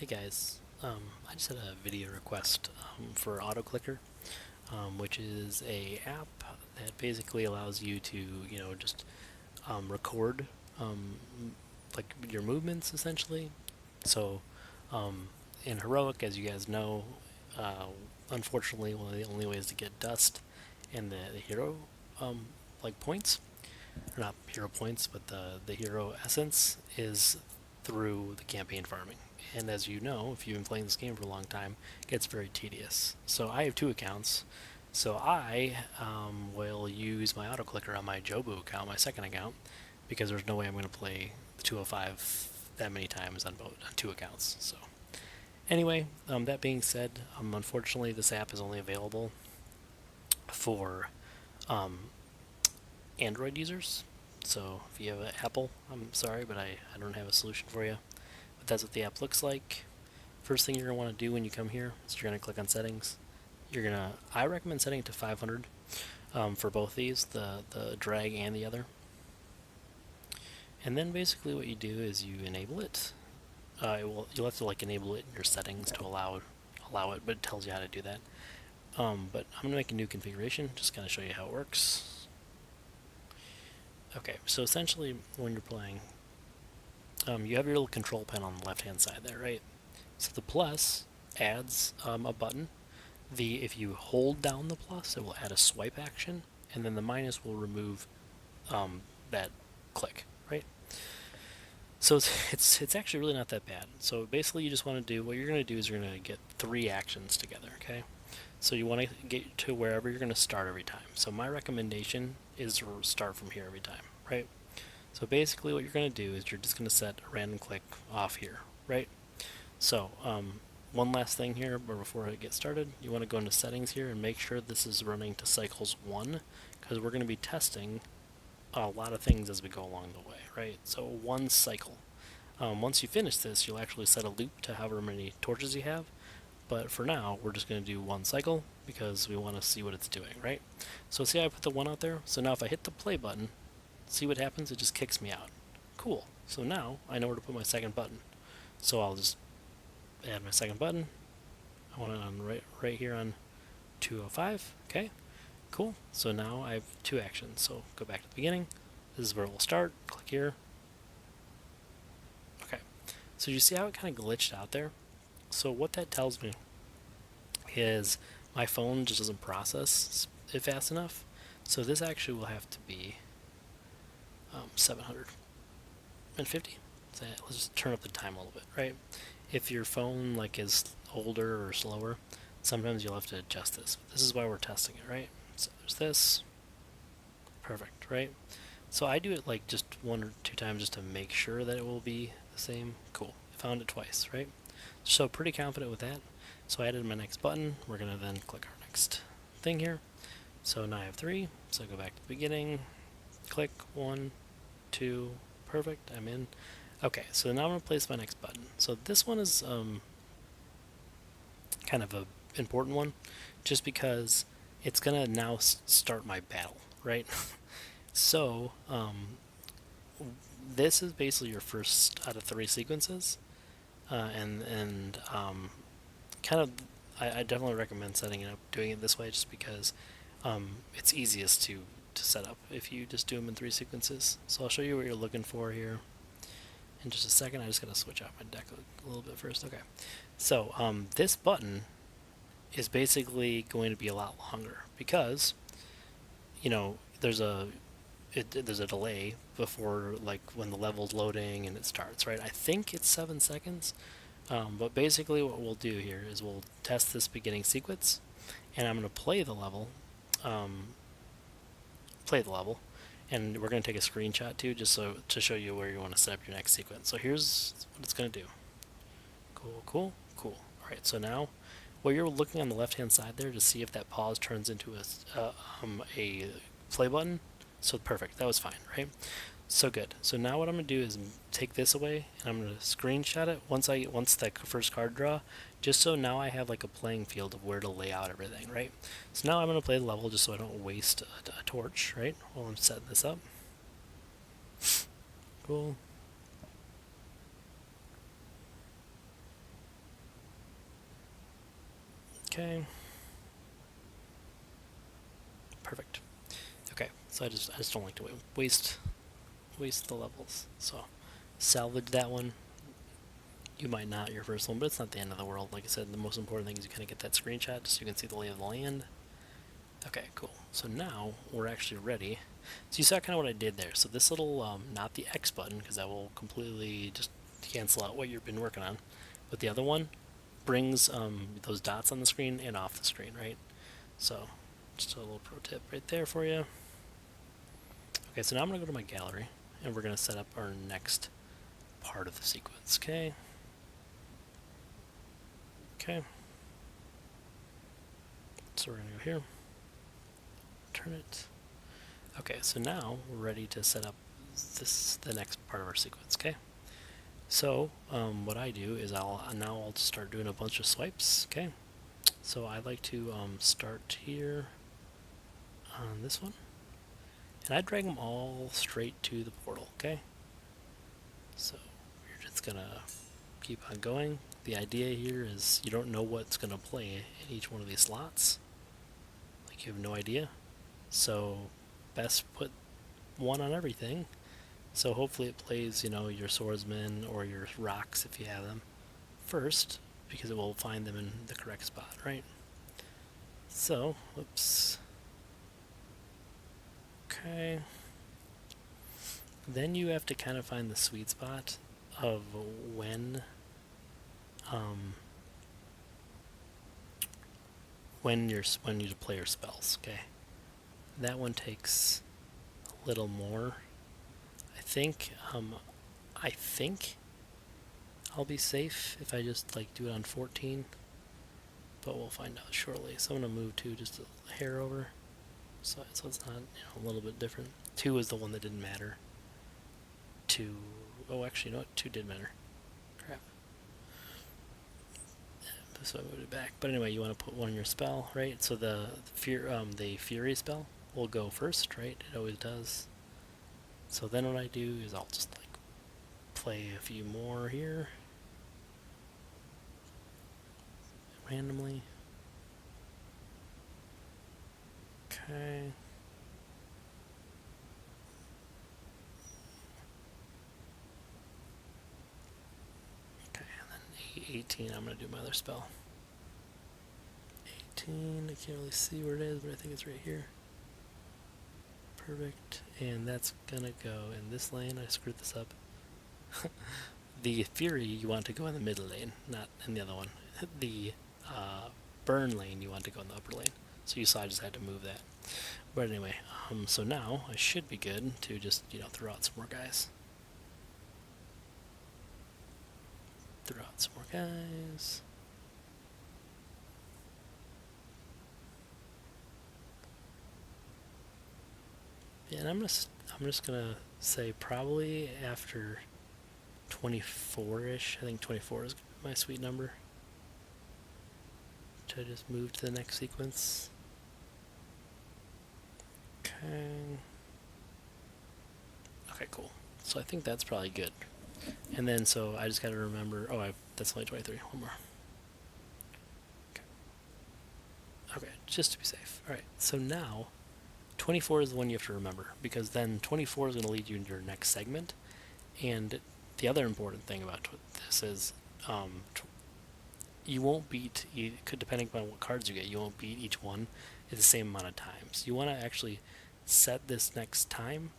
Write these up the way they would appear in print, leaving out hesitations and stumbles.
Hey guys, I just had a video request for AutoClicker, which is a app that basically allows you to, just record like your movements essentially. So, um, in Heroic, as you guys know, uh, unfortunately, one of the only ways to get dust and the hero points, or not hero points, but the hero essence is through the campaign farming. And as you know, if you've been playing this game for a long time, it gets very tedious. So I have two accounts. So I will use my auto clicker on my Jobu account, my second account, because there's no way I'm going to play the 205 that many times on two accounts. So anyway, that being said, unfortunately this app is only available for um, Android users. So if you have an Apple, I'm sorry, but I don't have a solution for you. But that's what the app looks like. First thing you're going to want to do when you come here is you're going to click on settings. I recommend setting it to 500 for both these, the drag and the other. And then basically what you do is you enable it. You'll have to enable it in your settings to allow it, but it tells you how to do that. But I'm going to make a new configuration, just kind of show you how it works. Okay, so essentially when you're playing, you have your little control pen on the left-hand side there, right? So the plus adds a button. If you hold down the plus, it will add a swipe action, and then the minus will remove that click, right? So it's actually really not that bad. So basically, you just want to do what you're going to do is you're going to get three actions together, okay? So you want to get to wherever you're going to start every time. So my recommendation is to start from here every time, right? So basically, what you're going to do is you're just going to set a random click off here, right? So one last thing here, but before I get started, you want to go into settings here and make sure this is running to cycles 1, because we're going to be testing a lot of things as we go along the way, right? So one cycle. Once you finish this, you'll actually set a loop to however many torches you have, but for now, we're just going to do one cycle because we want to see what it's doing, right? So see how I put the 1 out there? So now if I hit the play button, see what happens? It just kicks me out. Cool. So now I know where to put my second button. So I'll just add my second button. I want it on right here on 205. Okay, cool. So now I have two actions. So go back to the beginning. This is where we'll start. Click here. Okay. So you see how it kind of glitched out there? So what that tells me is my phone just doesn't process it fast enough. So this actually will have to be 750. So let's just turn up the time a little bit, right? If your phone is older or slower, sometimes you'll have to adjust this. But this is why we're testing it, right? So there's this. Perfect, right? So I do it just one or two times just to make sure that it will be the same. Cool. I found it twice, right? So pretty confident with that. So I added my next button. We're going to then click our next thing here. So now I have 3. So go back to the beginning. Click 1, 2. Perfect. I'm in. Okay, so now I'm going to place my next button. So this one is kind of a important one, just because it's going to now start my battle, right? So this is basically your first out of 3 sequences, and kind of I definitely recommend setting it up, doing it this way, just because it's easiest to set up if you just do them in 3 sequences. So I'll show you what you're looking for here in just a second. I just gotta switch out my deck a little bit first. Okay, so this button is basically going to be a lot longer because there's a delay before when the level's loading and it starts, right? I think it's 7 seconds, but basically what we'll do here is we'll test this beginning sequence, and I'm going to play the level, and we're going to take a screenshot too, just to show you where you want to set up your next sequence. So here's what it's going to do. Cool. All right, so now what you're looking on the left-hand side there to see if that pause turns into a play button. So perfect, that was fine, right? So good. So now what I'm going to do is take this away, and I'm going to screenshot it once that first card draw, just so now I have a playing field of where to lay out everything, right? So now I'm going to play the level just so I don't waste a torch, right, while I'm setting this up. Cool. Okay. Perfect. Okay, so I just don't like to waste the levels. So salvage that one. You might not your first one, but it's not the end of the world. Like I said, the most important thing is you kind of get that screenshot just so you can see the lay of the land. Okay, cool. So now we're actually ready. So you saw kind of what I did there. So this little, not the X button, because that will completely just cancel out what you've been working on. But the other one brings those dots on the screen and off the screen, right? So just a little pro tip right there for you. Okay, so now I'm going to go to my gallery, and we're going to set up our next part of the sequence, okay? Okay. So we're going to go here, turn it. Okay, so now we're ready to set up the next part of our sequence, okay? So what I do is I'll just start doing a bunch of swipes, okay? So I like to start here on this one, and I drag them all straight to the portal, okay? So we're just gonna keep on going. The idea here is you don't know what's gonna play in each one of these slots. Like, you have no idea. So best put one on everything. So hopefully it plays, your swordsman or your rocks if you have them first, because it will find them in the correct spot, right? So, whoops. Okay. Then you have to kind of find the sweet spot of when you play your spells. Okay, that one takes a little more. I think I'll be safe if I just do it on 14, but we'll find out shortly. So I'm gonna move 2 just a hair over, so it's not a little bit different. 2 is the one that didn't matter. 2. Oh, actually, you know what? 2 did matter. Crap. So I moved it back. But anyway, you want to put one in your spell, right? So the Fury spell will go first, right? It always does. So then what I do is I'll just play a few more here randomly. Okay. Okay, and then 18, I'm going to do my other spell. 18, I can't really see where it is, but I think it's right here. Perfect. And that's going to go in this lane. I screwed this up. The Fury, you want to go in the middle lane, not in the other one. The Burn lane, you want to go in the upper lane. So you saw I just had to move that. But anyway, so now I should be good to just, throw out some more guys. Throw out some more guys. Yeah, and I'm just gonna say probably after 24-ish. I think 24 is my sweet number. Should I just move to the next sequence? Okay. Okay, cool. So I think that's probably good. And then, so I just gotta remember, that's only 23, one more. Okay, just to be safe. Alright, so now, 24 is the one you have to remember, because then 24 is going to lead you into your next segment, and the other important thing about this is you won't beat, depending on what cards you get, you won't beat each one at the same amount of times. You want to actually set this next time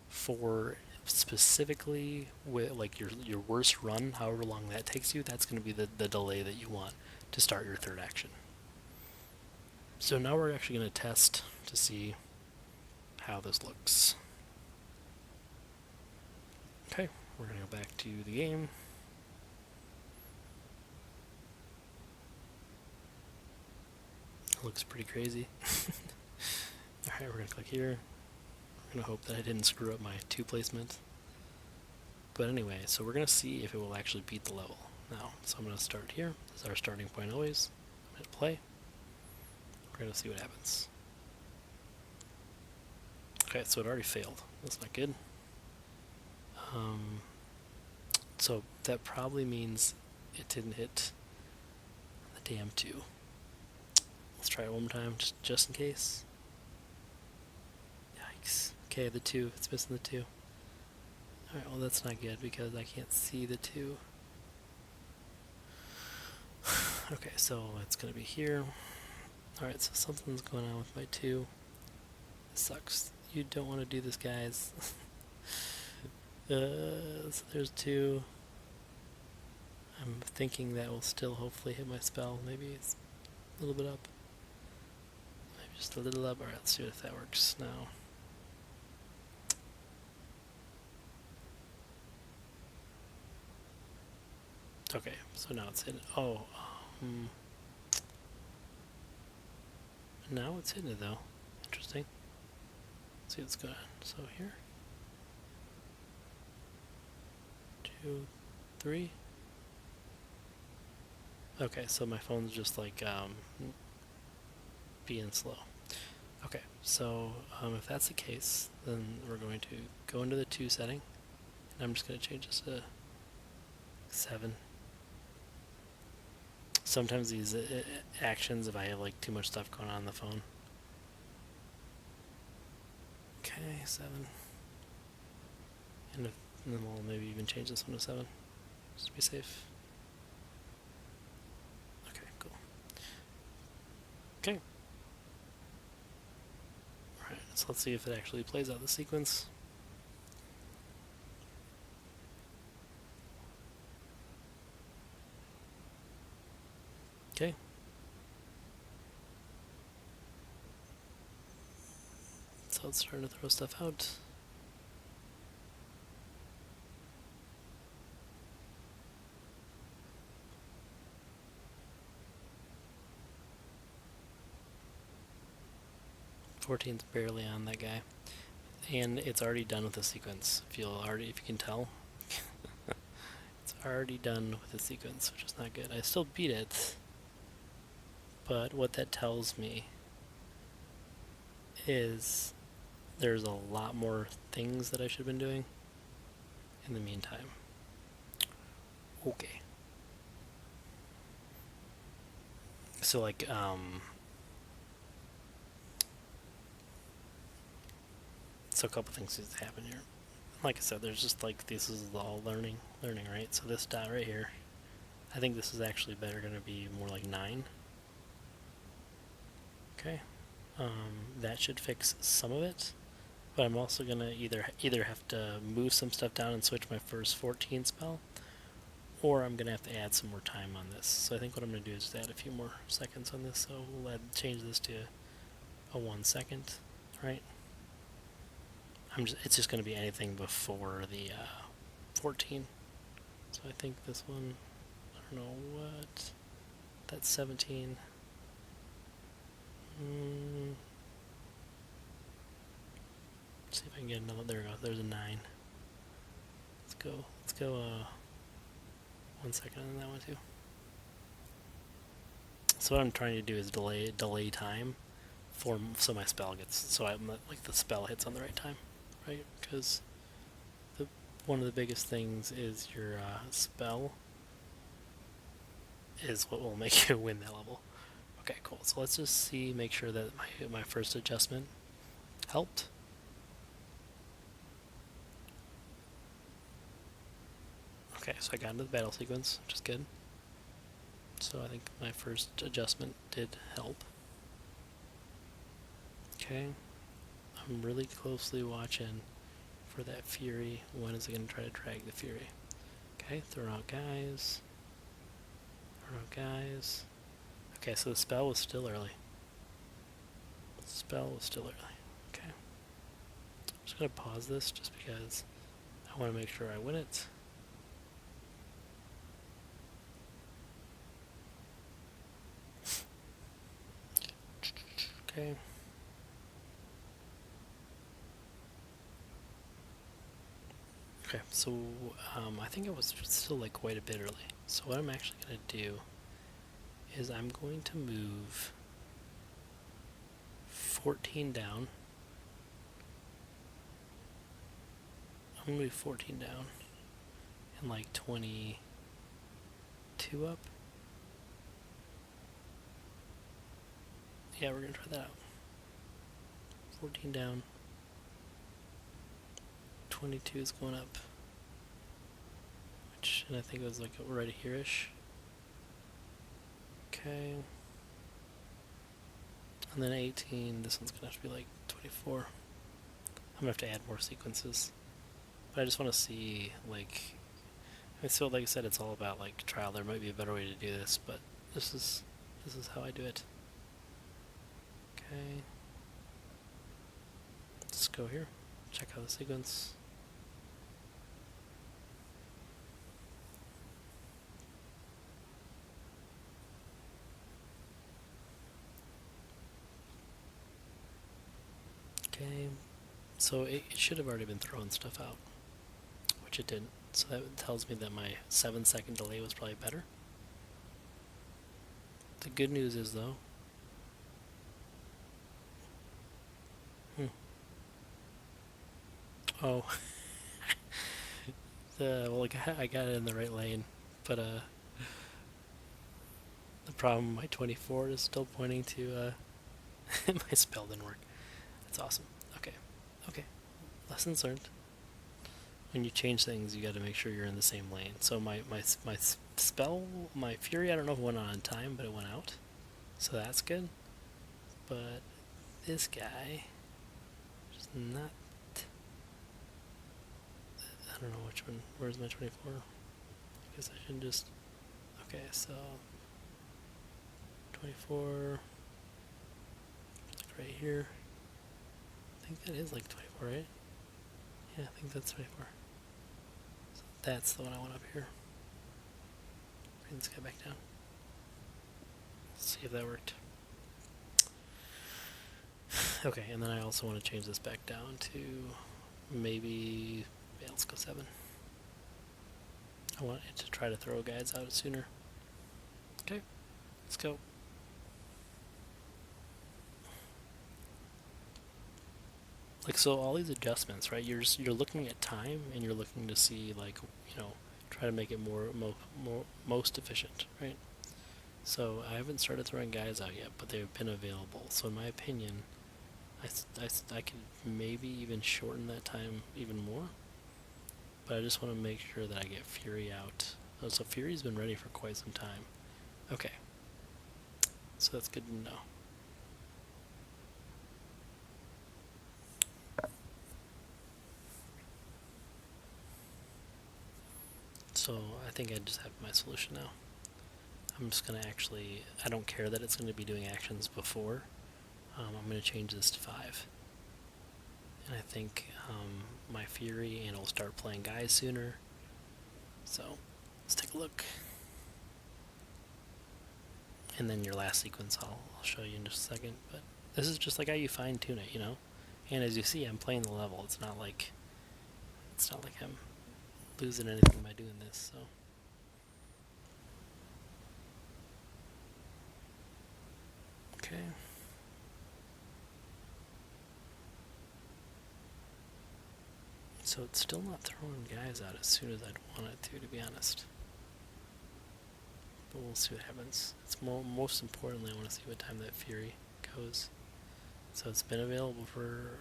for specifically with your worst run, however long that takes you. That's going to be the delay that you want to start your third action. So now we're actually going to test to see how this looks. Okay, we're going to go back to the game. It looks pretty crazy. Alright, we're going to click here. We're going to hope that I didn't screw up my 2 placement. But anyway, so we're going to see if it will actually beat the level now. So I'm going to start here. This is our starting point always. I'm going to play. We're going to see what happens. Okay, so it already failed. That's not good. So that probably means it didn't hit the damn 2. Let's try it one more time, just in case. Yikes. Okay, the 2. It's missing the 2. Alright, well that's not good because I can't see the 2. Okay, so it's going to be here. Alright, so something's going on with my 2. This sucks. You don't want to do this, guys. So there's 2. I'm thinking that will still hopefully hit my spell. Maybe it's a little bit up. Maybe just a little up. Alright, let's see if that works now. Okay, so now it's hidden. Oh, now it's hidden though. Interesting. Let's see what's going on. So here. 2, 3. Okay, so my phone's just like being slow. Okay, so if that's the case, then we're going to go into the 2 setting, and I'm just going to change this to 7. Sometimes these actions, if I have like too much stuff going on the phone. Okay, 7. And then we'll maybe even change this one to 7, just to be safe. Okay, cool. Okay. Alright, so let's see if it actually plays out the sequence. Okay. So it's starting to throw stuff out. Fourteen's barely on that guy, and it's already done with the sequence. If you can tell, it's already done with the sequence, which is not good. I still beat it, but what that tells me is there's a lot more things that I should have been doing in the meantime. Okay. So like so a couple things just happen here. Like I said, there's just like this is all learning, right? So this dot right here, I think this is actually better going to be more like 9. Okay, that should fix some of it, but I'm also gonna either have to move some stuff down and switch my first 14 spell, or I'm gonna have to add some more time on this. So I think what I'm gonna do is just add a few more seconds on this. So we'll change this to a 1 second, right? It's just gonna be anything before the 14. So I think this one, I don't know what, that's 17. Let's see if I can get another. There we go. There's a 9. Let's go 1 second on that one too. So what I'm trying to do is delay time so my spell like the spell hits on the right time, right? Because one of the biggest things is your spell is what will make you win that level. Okay, cool. So let's just make sure that my first adjustment helped. Okay, so I got into the battle sequence, which is good. So I think my first adjustment did help. Okay, I'm really closely watching for that fury. When is it going to try to drag the fury? Okay, throw out guys. Throw out guys. Okay, so the spell was still early. Okay. I'm just going to pause this just because I want to make sure I win it. Okay. Okay, so I think it was still like quite a bit early. So what I'm actually going to do is I'm going to move 14 down. I'm going to move 14 down and like 22 up. yeah, we're gonna try that out. 14 down. 22 is going up. Which, and I think it was like right here-ish. Okay. And then 18, this one's gonna have to be like 24. I'm gonna have to add more sequences. But I just want to see, like, so like I said, it's all about like trial. There might be a better way to do this, but this is how I do it. Okay. Let's go here. Check out the sequence. Okay. So it should have already been throwing stuff out, which it didn't. So that tells me that my 7-second delay was probably better. The good news is though, oh, like I got it in the right lane, but the problem, my 24 is still pointing to my spell didn't work. That's awesome. Okay, okay. Lessons learned. When you change things, you got to make sure you're in the same lane. So my spell, my fury, I don't know if it went on in time, but it went out, so that's good. But this guy, just not. I don't know which one. Where's my 24? I guess I should just. Okay, so 24. Like right here. I think that is like 24, right? Yeah, I think that's 24. So that's the one I want up here. Bring this guy back down. Let's see if that worked. Okay, and then I also want to change this back down to maybe. Yeah, let's go 7. I want it to try to throw guys out sooner. Okay, let's go. Like, so all these adjustments, right? You're looking at time and you're looking to see, like, try to make it most efficient, right? So I haven't started throwing guys out yet, but they've been available. So in my opinion, I could maybe even shorten that time even more. But I just want to make sure that I get Fury out. Oh, so Fury's been ready for quite some time. Okay. So that's good to know. So I think I just have my solution now. I'm just going to actually, I don't care that it's going to be doing actions before. I'm going to change this to 5. And I think my Fury, and it'll start playing guys sooner. So let's take a look. And then your last sequence I'll show you in just a second. But this is just like how you fine tune it, And as you see, I'm playing the level. It's not like I'm losing anything by doing this. So. Okay. So it's still not throwing guys out as soon as I'd want it to be honest. But we'll see what happens. It's most importantly, I want to see what time that Fury goes. So it's been available for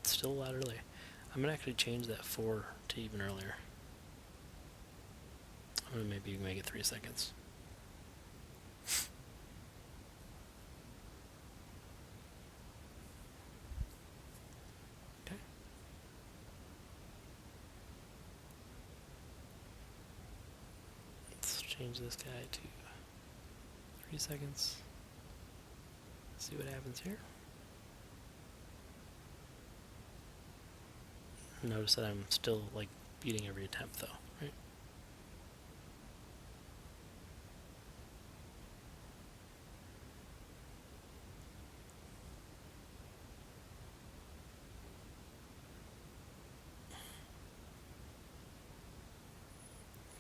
still a lot early. I'm going to actually change that 4 to even earlier. I'm going to maybe make it 3 seconds. Okay. Let's change this guy to 3 seconds. See what happens here. Notice that I'm still like beating every attempt though, right?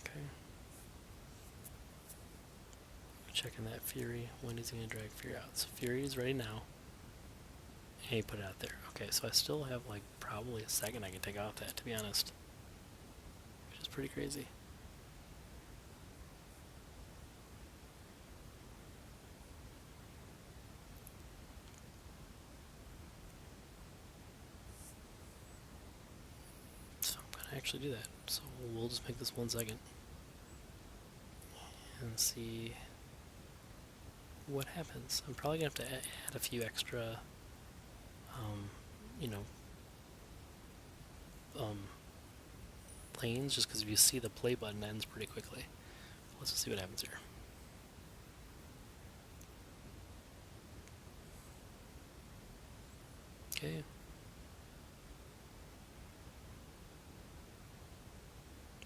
Okay. Checking that Fury. When is he going to drag Fury out? So Fury is ready now. And he put it out there. Okay, so I still have like probably a second I can take off that, to be honest. Which is pretty crazy. actually do that. So we'll just make this 1 second and see what happens. I'm probably gonna have to add a few extra, you know, lanes, just because if you see the play button ends pretty quickly. Let's just see what happens here. Okay.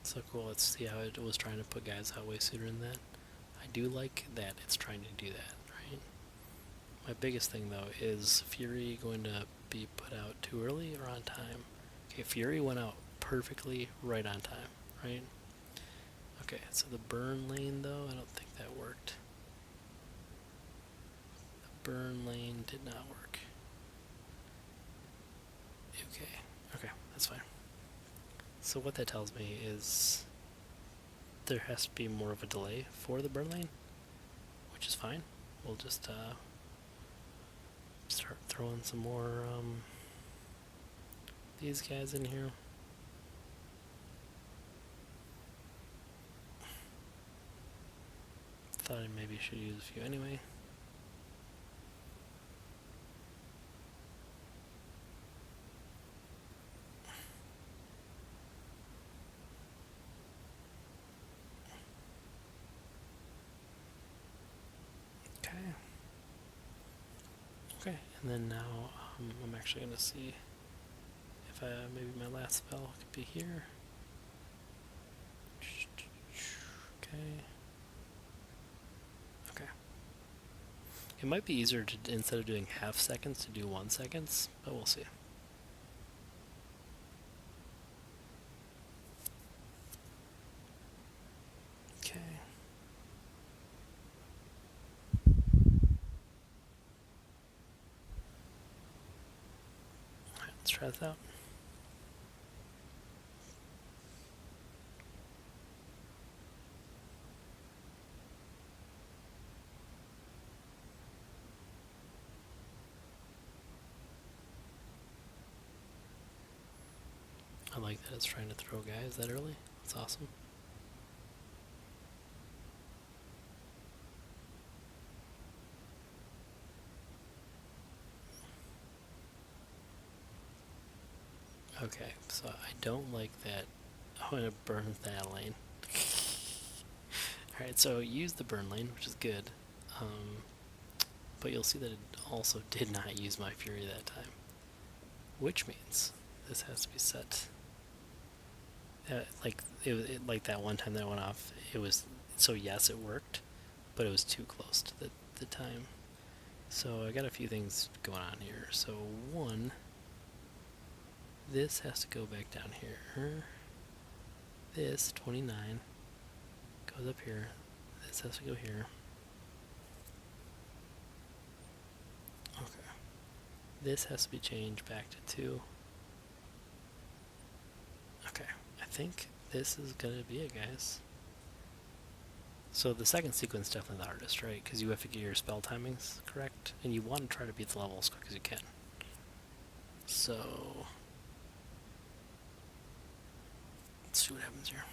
So cool. Let's see how it was trying to put guys out way sooner than that. I do like that it's trying to do that, right? My biggest thing though is Fury going to be put out too early or on time? Okay, Fury went out perfectly right on time, right? Okay, so the burn lane though, I don't think that worked. The burn lane did not work. Okay, that's fine. So what that tells me is there has to be more of a delay for the burn lane, which is fine. We'll just start throwing some more these guys in here. Thought I maybe should use a few anyway. Okay, and then now I'm actually going to see if maybe my last spell could be here. Okay. It might be easier to, instead of doing half seconds, to do 1 seconds, but we'll see. Okay. Alright, let's try this out. I like that it's trying to throw guys that early. That's awesome. Okay, so I don't like that. Oh, and it burns that lane. Alright, so use the burn lane, which is good. But you'll see that it also did not use my Fury that time. Which means this has to be set. Like that one time that it went off, it was, so yes, it worked, but it was too close to the time. So I got a few things going on here. So one, this has to go back down here. This 29 goes up here. This has to go here. Okay. This has to be changed back to 2. Okay, I think this is gonna be it, guys. So the second sequence is definitely the hardest, right? Because you have to get your spell timings correct, and you want to try to beat the level as quick as you can. So let's see what happens here.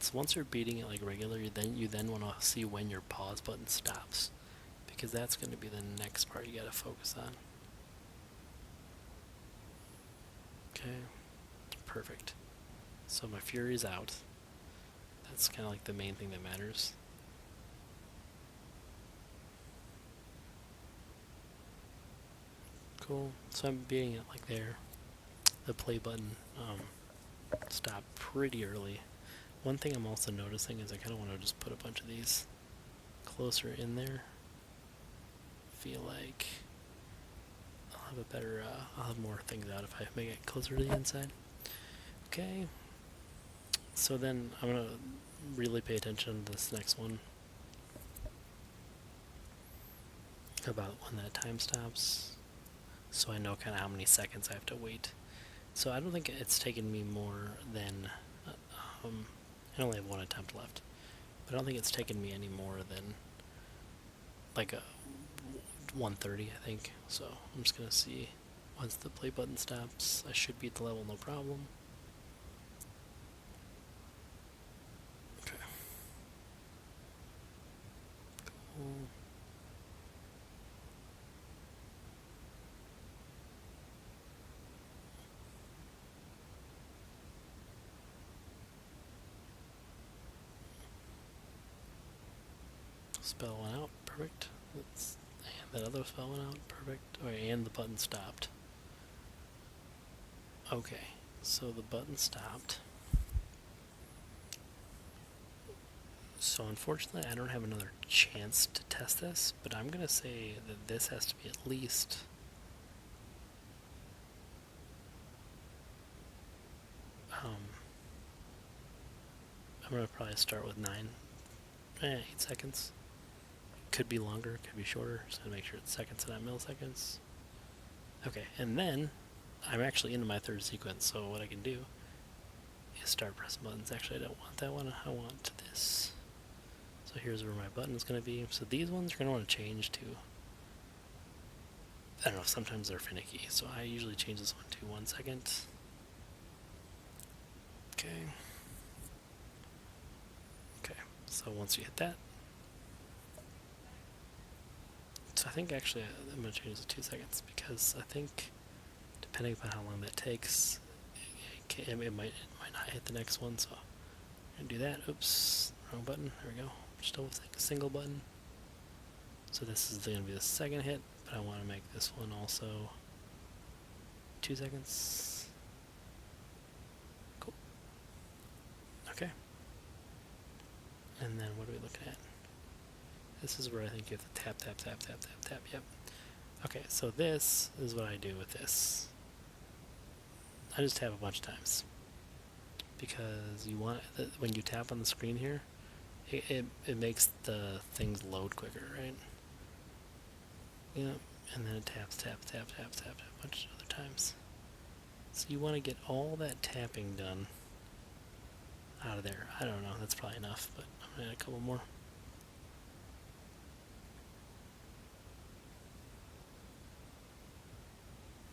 So once you're beating it like regular, you then want to see when your pause button stops, because that's going to be the next part you got to focus on. Okay, perfect. So my Fury's out. That's kind of like the main thing that matters. Cool. So I'm beating it like there. The play button stopped pretty early. One thing I'm also noticing is I kind of want to just put a bunch of these closer in there. Feel like I'll have a better, I'll have more things out if I make it closer to the inside. Okay. So then I'm going to really pay attention to this next one. About when that time stops. So I know kind of how many seconds I have to wait. So I don't think it's taken me more than, I only have 1 attempt left. but I don't think it's taken me any more than like a 130, I think. So I'm just gonna see. Once the play button stops, I should beat the level no problem. Okay. Cool. Spell went out, perfect. And that other spell went out, perfect. Okay, and the button stopped. Okay, so the button stopped. So unfortunately, I don't have another chance to test this, but I'm gonna say that this has to be at least. I'm gonna probably start with 8 seconds. Could be longer, could be shorter, so to make sure it's seconds and not milliseconds. Okay, and then I'm actually into my third sequence, so what I can do is start pressing buttons. Actually, I don't want that one, I want this. So here's where my button is going to be. So these ones you're going to want to change to, I don't know, sometimes they're finicky, so I usually change this one to 1 second. Okay. Okay, so once you hit that, so I think actually I'm going to change it to 2 seconds because I think depending upon how long that takes, it might not hit the next one, so I'm going to do that. Oops, wrong button. There we go. Still with a single button. So this is going to be the second hit, but I want to make this one also 2 seconds. Cool. Okay. And then what are we looking at? This is where I think you have to tap, tap, tap, tap, tap, tap. Yep. Okay, so this is what I do with this. I just tap a bunch of times because you want when you tap on the screen here, it makes the things load quicker, right? Yeah, and then it taps, tap, tap, tap, tap, tap a bunch of other times. So you want to get all that tapping done out of there. I don't know, that's probably enough, but I'm gonna add a couple more.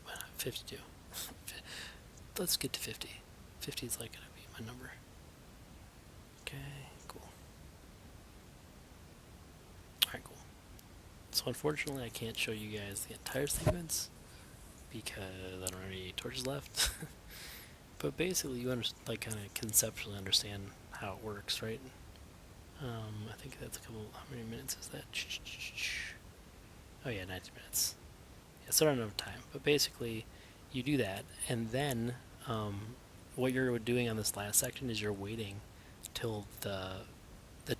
Why not 52? Let's get to 50. 50 is like gonna be my number. Okay, cool. Alright, cool. So unfortunately I can't show you guys the entire sequence because I don't have any torches left. But basically you like kind of conceptually understand how it works, right? I think that's a couple, how many minutes is that? Oh yeah, 90 minutes. Yeah, so I don't have time, but basically you do that, and then what you're doing on this last section is you're waiting till the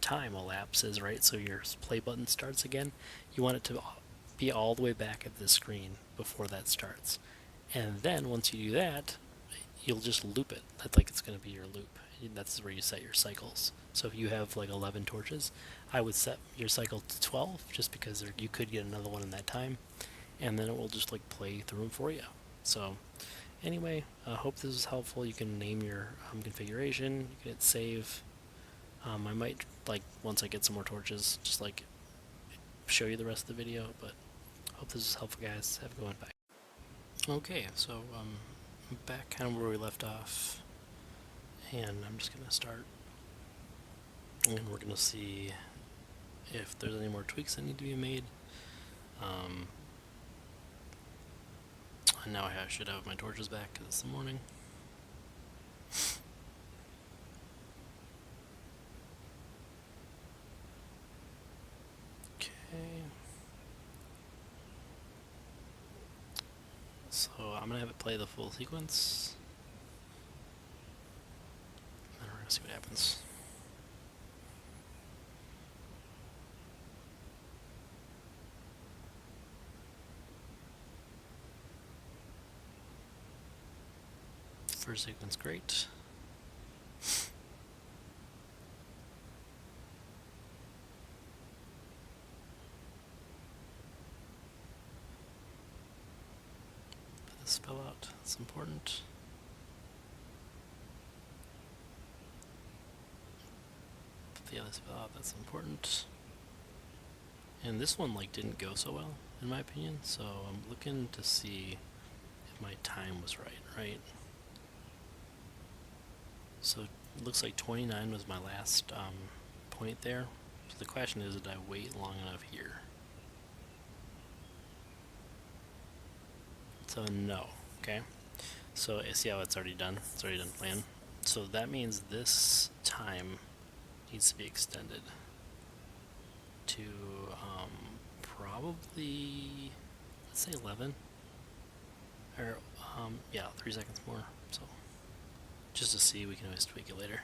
time elapses, right? So your play button starts again. You want it to be all the way back at the screen before that starts, and then once you do that, you'll just loop it. That's like it's going to be your loop. That's where you set your cycles. So if you have like 11 torches, I would set your cycle to 12 just because you could get another one in that time, and then it will just like play through them for you. So anyway, I hope this was helpful. You can name your configuration, you can hit save. I might, like, once I get some more torches, just like show you the rest of the video, but hope this was helpful, guys. Have a good one. Bye. Okay, so back kind of where we left off, and I'm just gonna start, and we're gonna see if there's any more tweaks that need to be made. And now I should have my torches back because it's the morning. Okay. So I'm gonna have it play the full sequence. And then we're gonna see what happens. First sequence, great. Put the spell out, it's important. Yeah, that's important. And this one like didn't go so well, in my opinion. So I'm looking to see if my time was right? So it looks like 29 was my last point there. So the question is, did I wait long enough here? So no. Okay. So see how it's already done? It's already done playing. So that means this time needs to be extended to probably, let's say 11. Or, yeah, 3 seconds more. So just to see, we can always tweak it later.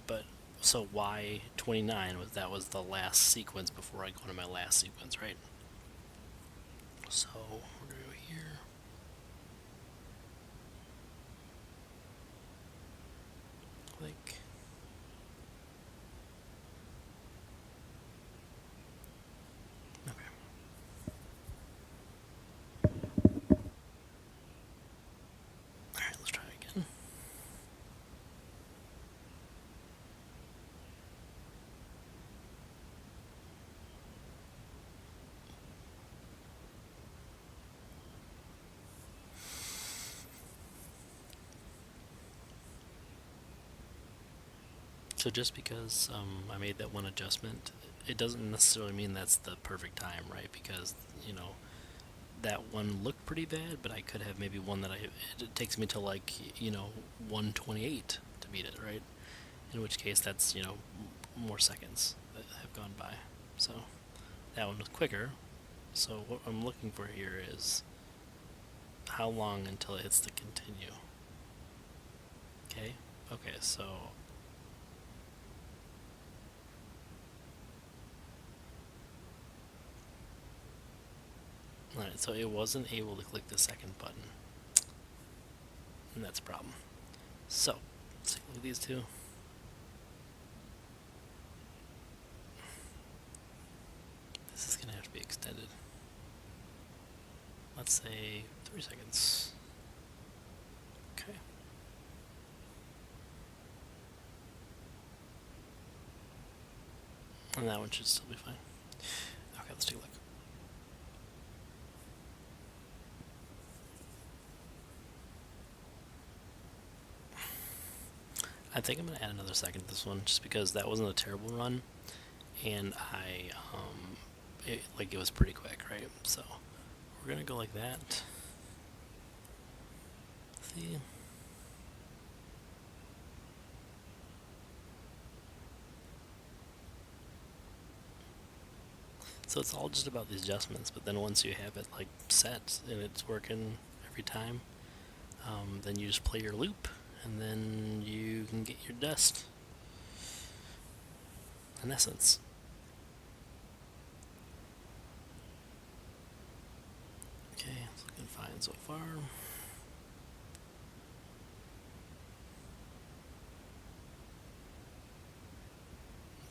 But so why 29 was that was the last sequence before I go to my last sequence, right? So we're gonna go here. Click. Okay. Alright, let's try again. So just because I made that one adjustment, it doesn't necessarily mean that's the perfect time, right? Because, you know, that one looked pretty bad, but I could have maybe one that it takes me to like, you know, 128 to beat it, right? In which case that's, you know, more seconds that have gone by. So that one was quicker. So what I'm looking for here is how long until it hits the continue. Okay? Okay, so alright, so it wasn't able to click the second button. And that's a problem. So, let's take a look at these two. This is gonna have to be extended. Let's say 3 seconds. Okay. And that one should still be fine. Okay, let's take a look. I think I'm going to add another second to this one, just because that wasn't a terrible run, and it was pretty quick, right? So, we're going to go like that. See? So it's all just about these adjustments, but then once you have it like set and it's working every time, then you just play your loop, and then you can get your dust. In essence. Okay, it's looking fine so far.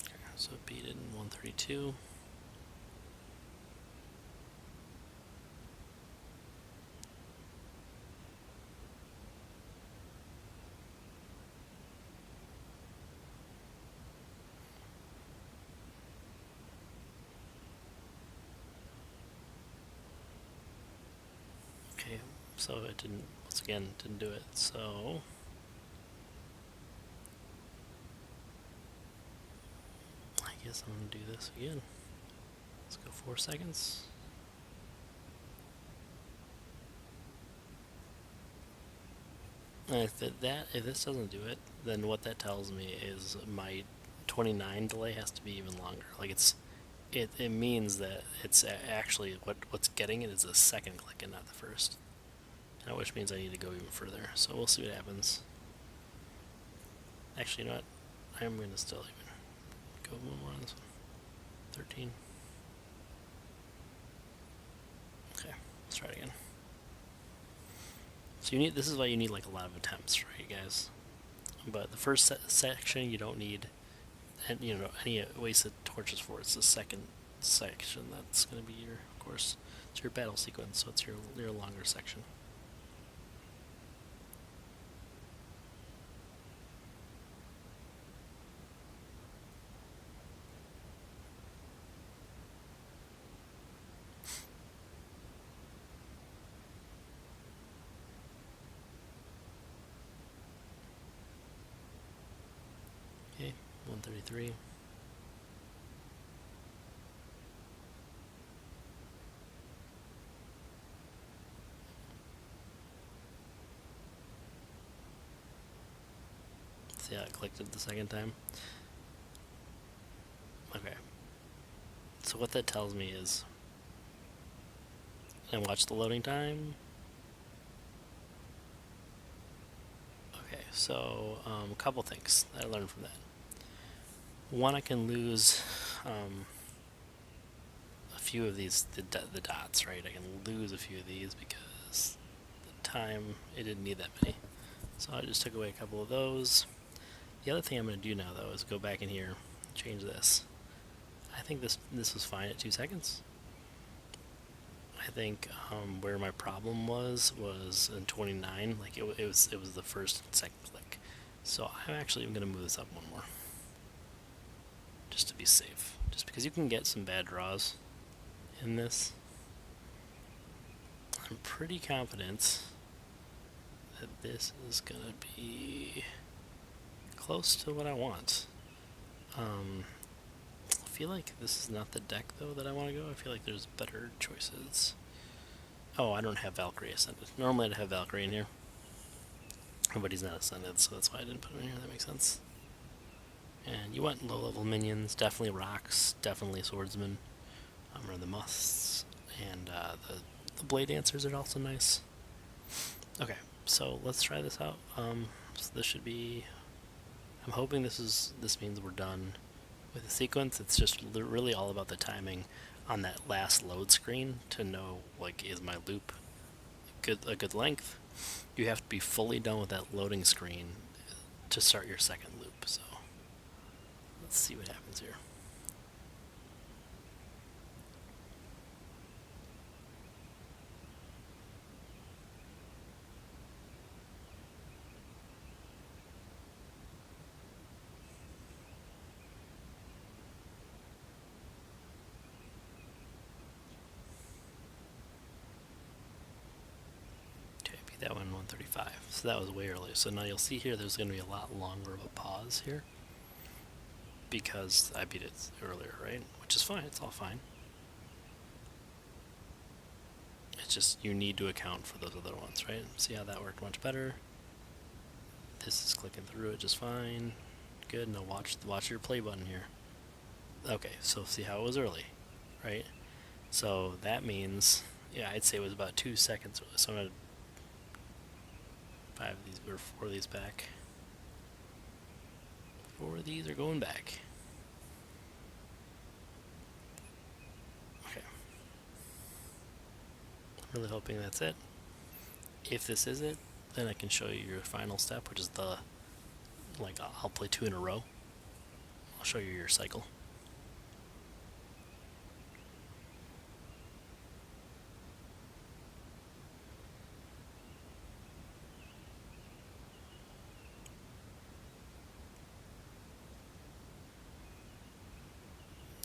Okay, so beat it in 132. Okay, so it didn't, once again, didn't do it, so I guess I'm gonna do this again. Let's go 4 seconds. And if this doesn't do it, then what that tells me is my 29 delay has to be even longer. Like it means that it's actually what's getting it is the second click and not the first. Which means I need to go even further. So we'll see what happens. Actually, you know what? I'm gonna still even go one more on this one. 13. Okay, let's try it again. So this is why you need like a lot of attempts, right, guys? But the first section you don't need, any wasted torches for. It's the second section that's going to be your, of course, it's your battle sequence. So it's your longer section. 133. See how I clicked it the second time? Okay. So what that tells me is, and watch the loading time. Okay, so a couple things that I learned from that. One, I can lose a few of these, the dots, right? I can lose a few of these because the time, it didn't need that many. So I just took away a couple of those. The other thing I'm going to do now, though, is go back in here, change this. I think this was fine at 2 seconds. I think where my problem was in 29. Like it was the first and second click. So I'm actually going to move this up one more, just to be safe. Just because you can get some bad draws in this. I'm pretty confident that this is going to be close to what I want. I feel like this is not the deck, though, that I want to go. I feel like there's better choices. Oh, I don't have Valkyrie Ascended. Normally I'd have Valkyrie in here. But he's not Ascended, so that's why I didn't put him in here. That makes sense. And you want low-level minions. Definitely rocks. Definitely swordsmen. Are the musts. And the blade dancers are also nice. Okay, so let's try this out. So this should be... I'm hoping this means we're done with the sequence. It's just really all about the timing on that last load screen to know, like, is my loop a good length? You have to be fully done with that loading screen to start your second loop. So let's see what happens here. That one 135. So that was way early. So now you'll see here there's going to be a lot longer of a pause here because I beat it earlier, right? Which is fine. It's all fine. It's just you need to account for those other ones, right? See how that worked much better? This is clicking through it just fine. Good. Now watch your play button here. Okay, so see how it was early, right? So that means, yeah, I'd say it was about 2 seconds. So I'm going to 5 of these or 4 of these back. 4 of these are going back. Okay. I'm really hoping that's it. If this is it, then I can show you your final step, which is the, like, I'll play 2 in a row. I'll show you your cycle.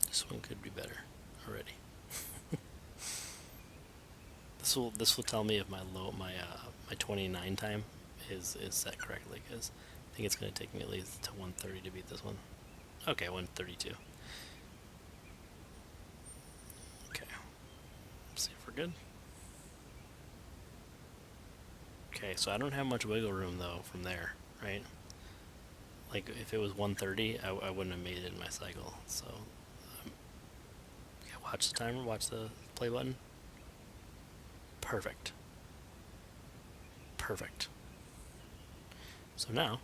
This one could be better already. This will tell me if my 29 time is set correctly, because I think it's going to take me at least to 130 to beat this one. Okay, 132. Okay, let's see if we're good. Okay, so I don't have much wiggle room though from there, right? Like if it was 130, I wouldn't have made it in my cycle. So yeah, watch the timer, watch the play button. Perfect. Perfect. So now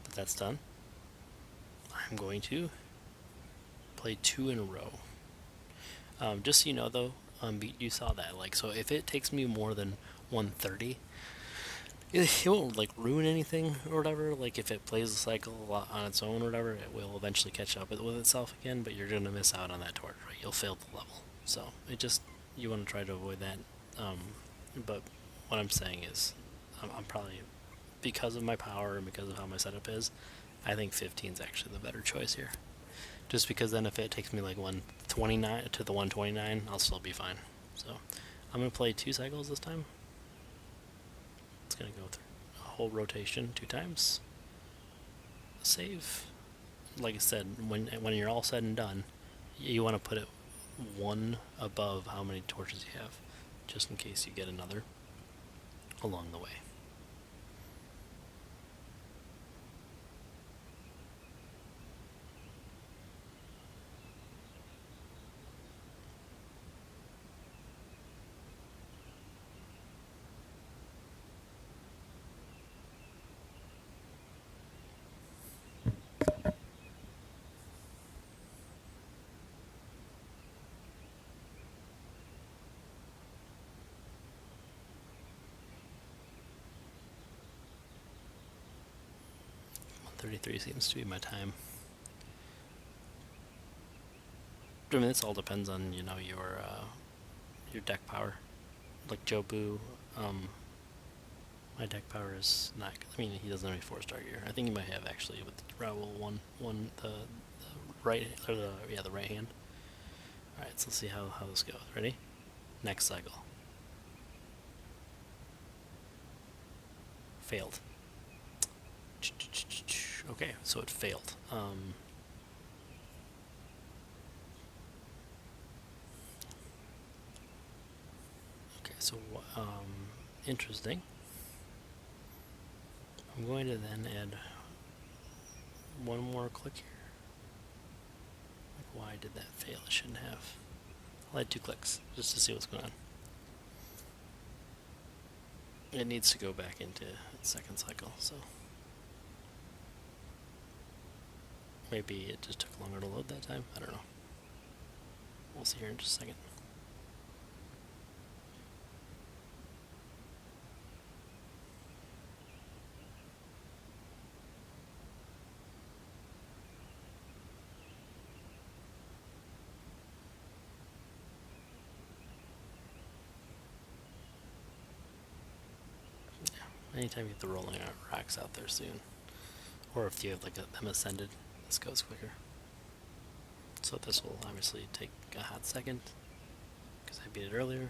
that that's done, I'm going to play 2 in a row. Just so you know though, you saw that. Like, so if it takes me more than 130, it won't like ruin anything or whatever. Like if it plays the cycle on its own or whatever, it will eventually catch up with itself again. But you're gonna miss out on that torch, right? You'll fail the level. So it just, you want to try to avoid that. But what I'm saying is, I'm probably, because of my power and because of how my setup is, I think 15 is actually the better choice here. Just because then if it takes me like 129 to the 129, I'll still be fine. So I'm gonna play 2 cycles this time. It's gonna go through a whole rotation 2 times. Save. like I said, when you're all said and done, you want to put it one above how many torches you have, just in case you get another along the way. .33 seems to be my time. I mean, this all depends on your deck power. Like Jobu, my deck power is not. I mean, he doesn't have any 4-star gear. I think he might have actually with Raoul the right or the right hand. All right, so let's see how this goes. Ready? Next cycle. Failed. Okay, so it failed. Okay, so interesting. I'm going to then add one more click here. Like, why did that fail? It shouldn't have. I'll add 2 clicks just to see what's going on. It needs to go back into its second cycle, so maybe it just took longer to load that time. I don't know. We'll see here in just a second. Anytime you get the rolling racks out there soon, or if you have like them ascended, this goes quicker. So this will obviously take a hot second because I beat it earlier,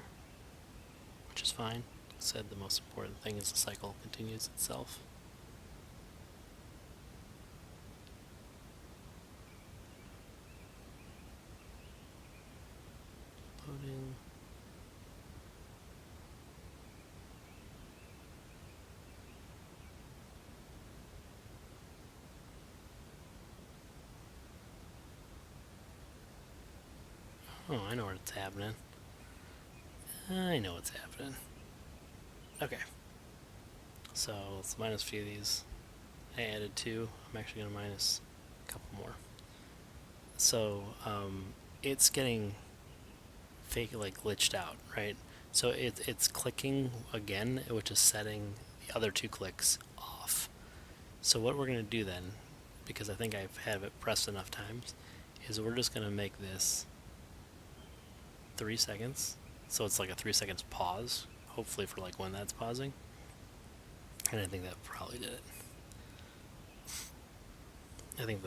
which is fine. Like I said, the most important thing is the cycle continues itself. Loading. Oh, I know what's happening. I know what's happening. Okay. So let's minus a few of these. I added 2. I'm actually going to minus a couple more. So it's getting fake, like glitched out, right? So it's clicking again, which is setting the other 2 clicks off. So what we're going to do then, because I think I've had it pressed enough times, is we're just going to make this 3 seconds. So it's like a 3 seconds pause, hopefully for like when that's pausing. And I think that probably did it. I think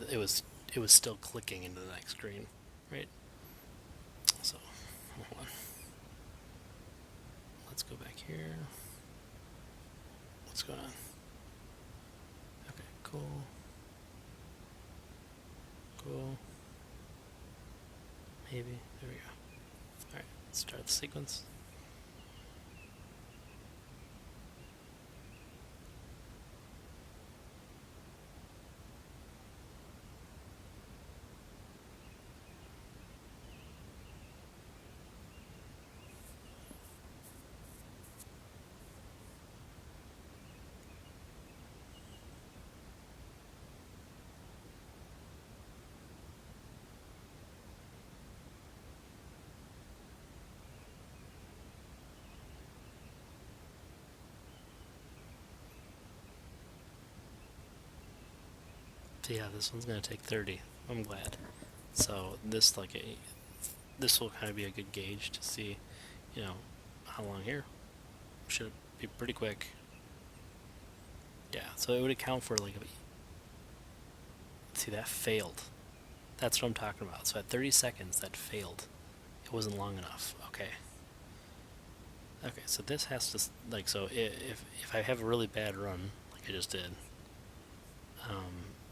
it was still clicking into the next screen, right? So hold on. Let's go back here. What's going on? Okay, cool. Cool. Maybe. There we go. Alright, let's start the sequence. So yeah, this one's gonna take 30. I'm glad. So this this will kind of be a good gauge to see, how long here. Should be pretty quick. Yeah, so it would account for like see, that failed. That's what I'm talking about. So at 30 seconds, that failed. It wasn't long enough. Okay. Okay, so this has to so if I have a really bad run like I just did,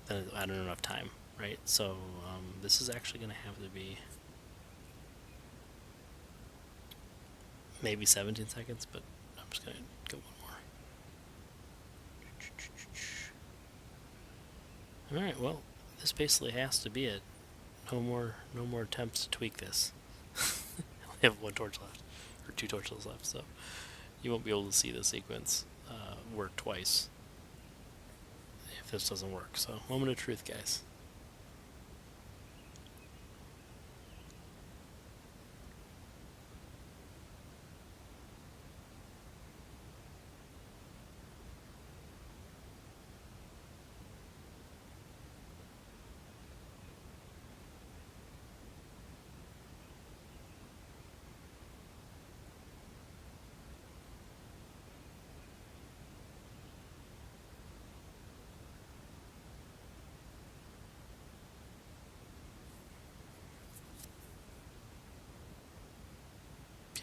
then I don't have enough time, right? So this is actually going to have to be maybe 17 seconds, but I'm just going to go one more. All right, well, this basically has to be it. No more attempts to tweak this. I have one torch left, or two torches left, so you won't be able to see the sequence work twice if this doesn't work. So, moment of truth, guys.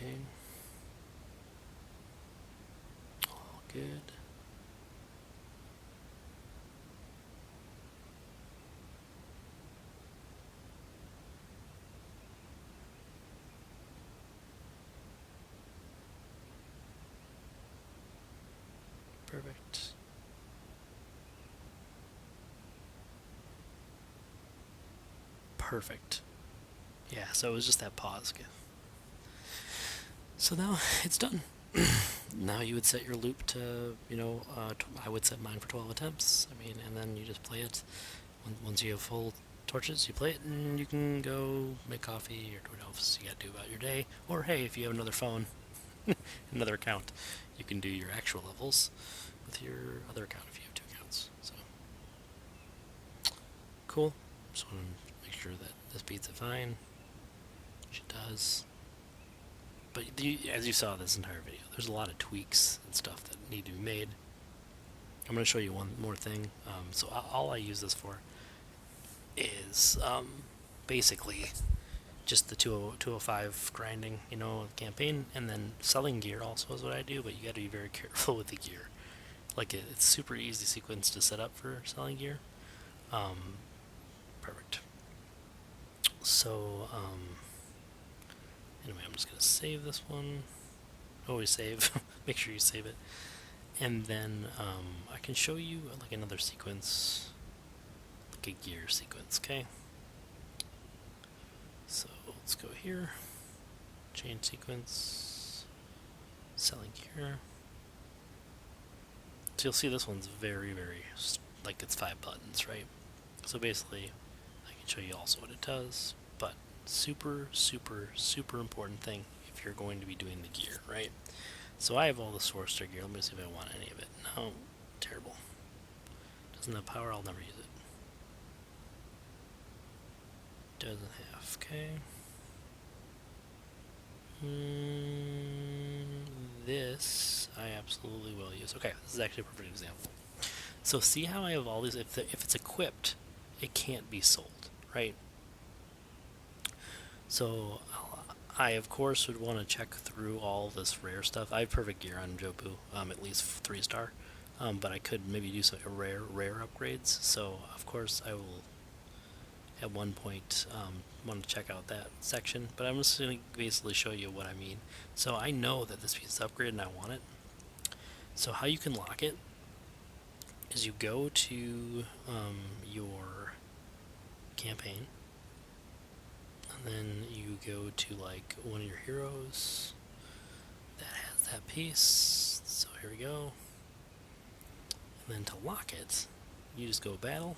Okay. All good. Perfect. Perfect. Yeah, so it was just that pause. So now it's done. Now you would set your loop to, I would set mine for 12 attempts. I mean, and then you just play it. Once you have full torches, you play it, and you can go make coffee or do what else you got to do about your day. Or hey, if you have another phone, another account, you can do your actual levels with your other account if you have two accounts. So cool. Just want to make sure that this beats it fine. She does. But as you saw this entire video, there's a lot of tweaks and stuff that need to be made. I'm going to show you one more thing. So all I use this for is basically just the 205 grinding, campaign, and then selling gear also is what I do, but you got to be very careful with the gear. Like it's super easy sequence to set up for selling gear. Perfect. So anyway, I'm just going to save this one. Always save. Make sure you save it. And then I can show you like another sequence, like a gear sequence, okay? So let's go here. Change sequence. Selling gear. So you'll see this one's very, very, like it's 5 buttons, right? So basically, I can show you also what it does, but super, super, super important thing if you're going to be doing the gear, right? So I have all the Sorcerer gear. Let me see if I want any of it. No, terrible. Doesn't have power, I'll never use it. Doesn't have, okay. This I absolutely will use. Okay, this is actually a perfect example. So see how I have all these, if it's equipped, it can't be sold, right? So I, of course, would want to check through all this rare stuff. I have perfect gear on Jobu, at least 3-star. But I could maybe do some rare upgrades. So, of course, I will at one point want to check out that section. But I'm just going to basically show you what I mean. So I know that this piece is upgraded and I want it. So how you can lock it is you go to your campaign, and then you go to like one of your heroes that has that piece. So here we go. And then to lock it, you just go battle,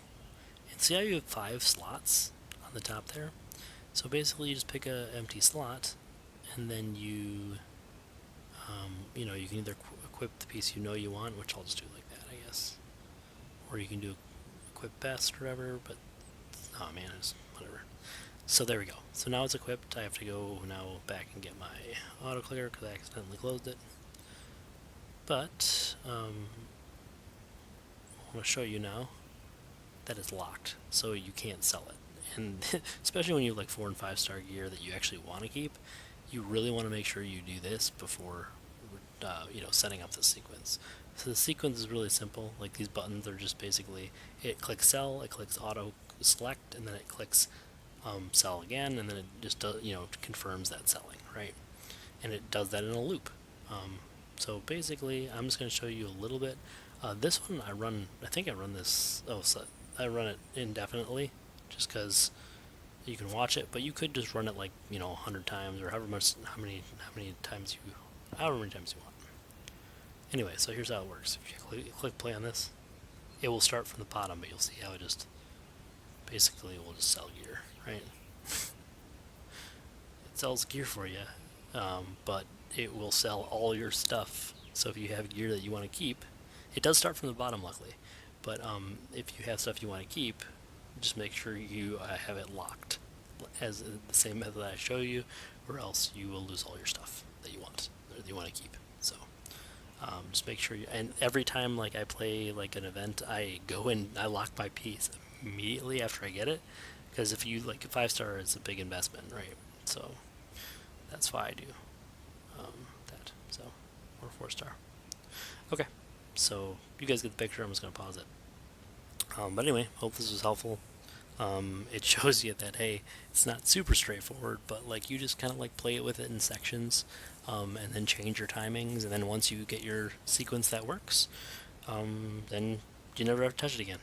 and see how you have 5 slots on the top there? So basically you just pick a empty slot, and then you you can either equip the piece you want, which I'll just do like that, I guess. Or you can do equip best or whatever, but oh man, it's whatever. So there we go. So now it's equipped. I have to go now back and get my auto clicker because I accidentally closed it. But I want to show you now that it's locked, so you can't sell it. And especially when you have like 4 and 5-star gear that you actually want to keep, you really want to make sure you do this before setting up the sequence. So the sequence is really simple. Like these buttons are just basically it clicks sell, it clicks auto select, and then it clicks sell again, and then it just does, confirms that selling, right? And it does that in a loop. So basically, I'm just going to show you a little bit. This one I think I run this. Oh, so I run it indefinitely, just because you can watch it. But you could just run it like 100 times or how many times however many times you want. Anyway, so here's how it works. If you click play on this, it will start from the bottom, but you'll see how it just basically will just sell gear, right? It sells gear for you, but it will sell all your stuff. So if you have gear that you want to keep, it does start from the bottom, luckily. But if you have stuff you want to keep, just make sure you have it locked as the same method that I show you, or else you will lose all your stuff that you want or that you want to keep. So just make sure you. And every time like I play like an event, I go and I lock my piece immediately after I get it, because if you like a 5-star, it's a big investment, right? So that's why I do that. So or 4-star. Okay, so you guys get the picture. I'm just gonna pause it. But anyway, hope this was helpful. It shows you that hey, it's not super straightforward, but like you just kind of like play it with it in sections, and then change your timings, and then once you get your sequence that works, then you never have to touch it again.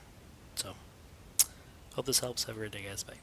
So, hope this helps. Have a great day, guys. Bye.